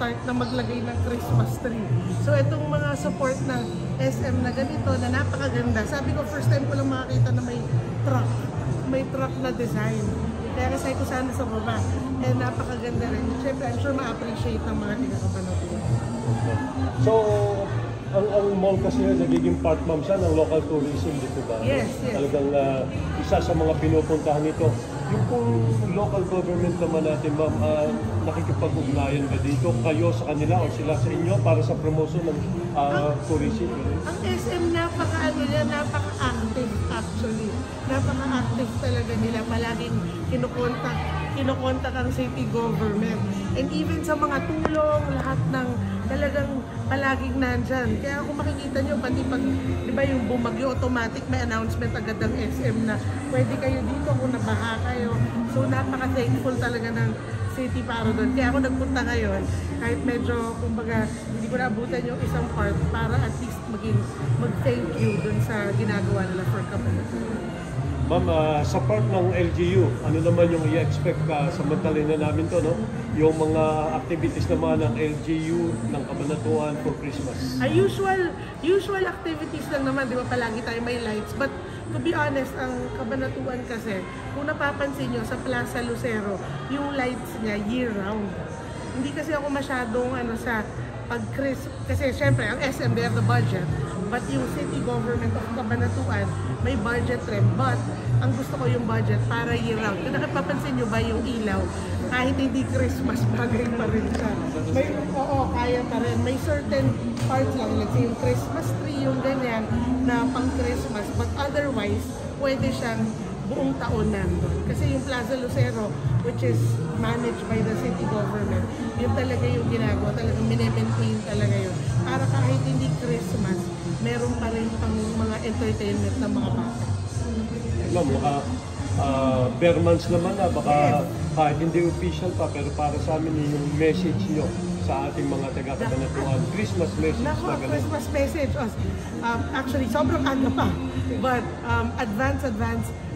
nag-start na maglagay ng Christmas tree. So itong mga support ng SM na ganito na napakaganda. Sabi ko first time ko lang makakita na may truck na design. Kaya kasi ko sana sa baba. And napakaganda rin. Siyempre, I'm sure ma-appreciate ng mga taga-Cabanatuan. So, ang mall kasi nagiging part, ma'am, siya ng local tourism dito ba? Yes. Talagang isa sa mga pinupuntahan nito. Yung pong local government naman natin, ma'am, nakikipag-ugnayan ba dito? Kayo sa kanila o sila sa inyo para sa promotion ng tourism? Ang SM napaka-active actually. Napaka-active talaga nila. Palaging kinukontak ang city government. And even sa mga tulong, lahat ng talagang palaging nandyan. Kaya kung makikita nyo, pati pag, di ba yung bumagyo, automatic may announcement agad ng SM na pwede kayo dito kung nabaha kayo. So napaka-thankful talaga ng city para doon. Kaya ako nagpunta ngayon, kahit medyo, kumbaga, hindi ko naabutan yung isang part para at least mag-thank you doon sa ginagawa nila for Cabanatuan. Ma'am, sa part ng LGU, ano naman yung i-expect samantalin na namin to, no? Yung mga activities naman ng LGU ng Cabanatuan for Christmas. Usual activities lang naman, di ba palagi tayo may lights. But to be honest, ang Cabanatuan kasi, kung napapansin nyo sa Plaza Lucero, yung lights niya year-round. Hindi kasi ako masyadong sa pag-Christmas, kasi syempre ang SM, they have the budget. But yung city government of Cabanatuan, may budget rin. But ang gusto ko yung budget para year-round. Kung nakapapansin nyo ba yung ilaw, kahit hindi Christmas, bagay pa rin siya. Kaya pa rin. May certain parts lang, let's say yung Christmas tree, yung ganyan, na pang-Christmas. But otherwise, pwede siyang buong taon nandun. Kasi yung Plaza Lucero, which is managed by the city government, yun talaga yung ginagawa, talagang mine-maintain talaga yun. Para kahit hindi Christmas, meron pa rin pang mga entertainment ng mga bata. Ma'am, bare months naman baka kahit hindi official pa, pero para sa amin yung message nyo sa ating mga taga-Cabanatuan. Christmas message na ganun. Christmas message. Actually, sobrang aga pa. But advance,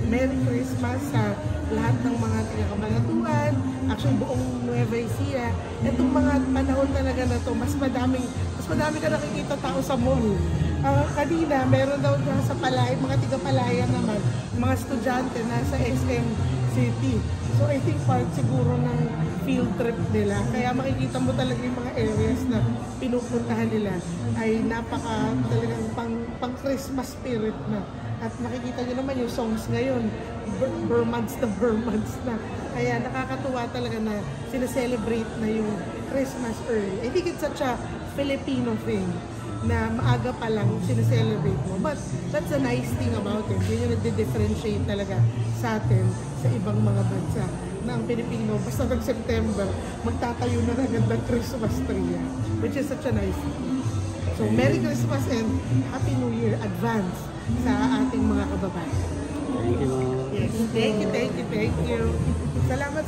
Merry Christmas sa lahat ng mga taga-Cabanatuan. Actually, buong Nueva Ecija. Itong mga panahon talaga na to, mas madami ka nakikita tao sa mall. Kanina, meron daw sa Palay, mga tiga-Palaya naman, mga estudyante nasa SM City. So I think part siguro ng field trip nila. Kaya makikita mo talaga yung mga areas na pinupuntahan nila ay napaka talagang pang Christmas spirit na. At makikita nyo naman yung songs ngayon, Burmans na. Kaya nakakatuwa talaga na sineselebrate na yung Christmas early. I think it's such a Filipino thing na maaga pa lang sineselebrate mo. But that's a nice thing about it. Yun yung nagdi-differentiate talaga sa atin sa ibang mga bansa na ang Pilipino, basta ng-September, magtatayo na agad ng Christmas tree. Which is such a nice thing. So, Merry Christmas and Happy New Year advance sa ating mga kababayan. Thank you. Yes, thank you. Salamat.